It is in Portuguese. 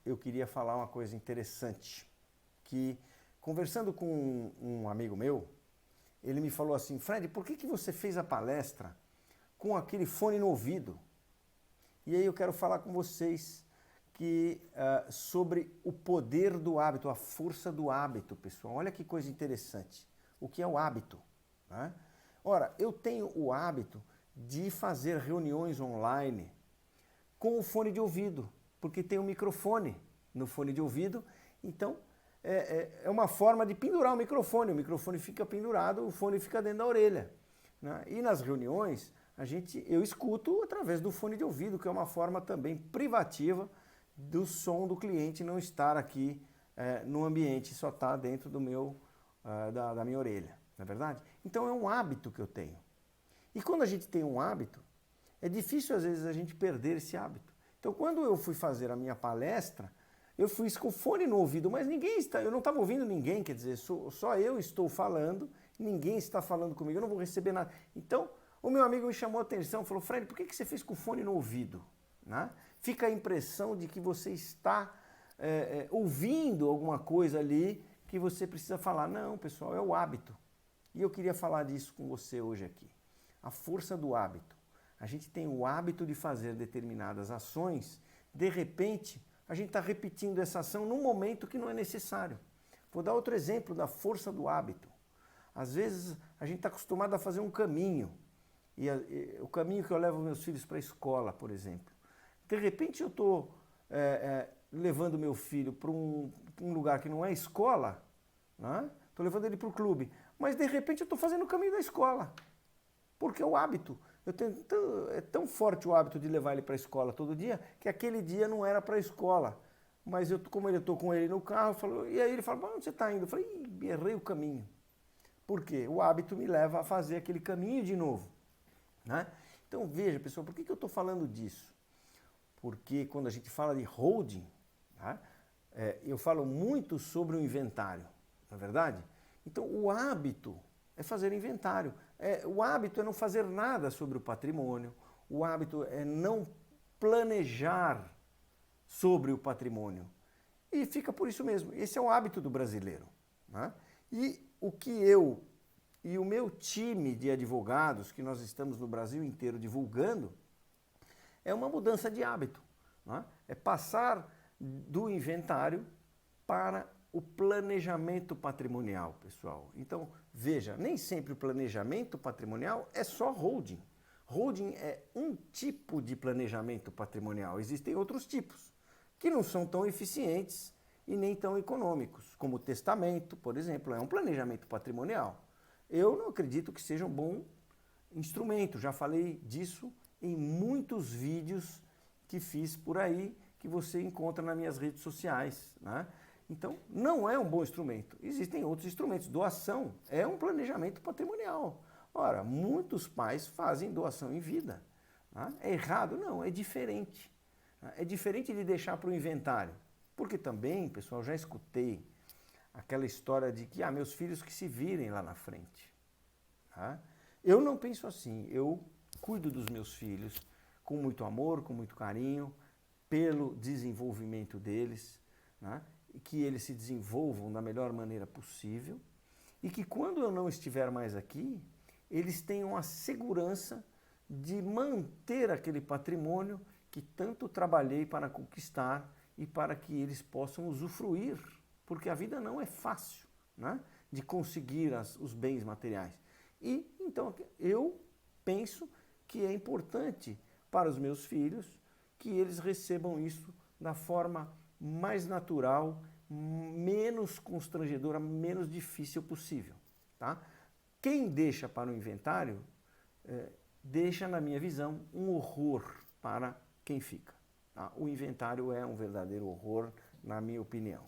eu queria falar uma coisa interessante, que conversando com um amigo meu, ele me falou assim: Fred, por que você fez a palestra com aquele fone no ouvido? E aí eu quero falar com vocês sobre o poder do hábito, a força do hábito, pessoal. Olha que coisa interessante. O que é o hábito? Né? Ora, eu tenho o hábito de fazer reuniões online com o fone de ouvido, porque tem um microfone no fone de ouvido, então é uma forma de pendurar o microfone fica pendurado, o fone fica dentro da orelha. Né? E nas reuniões, eu escuto através do fone de ouvido, que é uma forma também privativa do som do cliente não estar aqui no ambiente, só está dentro do da minha orelha, não é verdade? Então é um hábito que eu tenho. E quando a gente tem um hábito, é difícil às vezes a gente perder esse hábito. Então quando eu fui fazer a minha palestra, eu fui com o fone no ouvido, mas eu não estava ouvindo ninguém, quer dizer, só eu estou falando, ninguém está falando comigo, eu não vou receber nada. Então o meu amigo me chamou a atenção, falou: Fred, por que você fez com o fone no ouvido? Né? Fica a impressão de que você está ouvindo alguma coisa ali que você precisa falar. Não, pessoal, é o hábito. E eu queria falar disso com você hoje aqui. A força do hábito. A gente tem o hábito de fazer determinadas ações, de repente a gente está repetindo essa ação num momento que não é necessário. Vou dar outro exemplo da força do hábito. Às vezes a gente está acostumado a fazer um caminho, o caminho que eu levo meus filhos para a escola, por exemplo. De repente eu estou levando meu filho para um lugar que não é escola, estou levando ele para o clube, mas de repente eu estou fazendo o caminho da escola, porque é o hábito. É tão forte o hábito de levar ele para a escola todo dia, que aquele dia não era para a escola. Mas como eu estou com ele no carro, e aí ele fala: onde você está indo? Eu falei: errei o caminho. Por quê? O hábito me leva a fazer aquele caminho de novo. Né? Então veja, pessoal, por que eu estou falando disso? Porque quando a gente fala de holding, eu falo muito sobre o inventário, não é verdade? Então o hábito é fazer inventário. O hábito é não fazer nada sobre o patrimônio, o hábito é não planejar sobre o patrimônio. E fica por isso mesmo. Esse é o hábito do brasileiro. Né? E o que eu e o meu time de advogados, que nós estamos no Brasil inteiro divulgando, é uma mudança de hábito. Né? É passar do inventário para o planejamento patrimonial, pessoal. Então, veja, nem sempre o planejamento patrimonial é só holding. Holding é um tipo de planejamento patrimonial. Existem outros tipos, que não são tão eficientes e nem tão econômicos, como o testamento, por exemplo, é um planejamento patrimonial. Eu não acredito que seja um bom instrumento, já falei disso em muitos vídeos que fiz por aí, que você encontra nas minhas redes sociais. Né? Então, não é um bom instrumento. Existem outros instrumentos. Doação é um planejamento patrimonial. Ora, muitos pais fazem doação em vida. Né? É errado? Não, é diferente. É diferente de deixar para o inventário. Porque também, pessoal, já escutei aquela história de que meus filhos que se virem lá na frente. Tá? Eu não penso assim. Eu cuido dos meus filhos com muito amor, com muito carinho, pelo desenvolvimento deles, né? E que eles se desenvolvam da melhor maneira possível e que quando eu não estiver mais aqui, eles tenham a segurança de manter aquele patrimônio que tanto trabalhei para conquistar e para que eles possam usufruir, porque a vida não é fácil, né? De conseguir os bens materiais. E então eu penso que é importante para os meus filhos que eles recebam isso da forma mais natural, menos constrangedora, menos difícil possível. Tá? Quem deixa para o inventário, deixa, na minha visão, um horror para quem fica. Tá? O inventário é um verdadeiro horror, na minha opinião.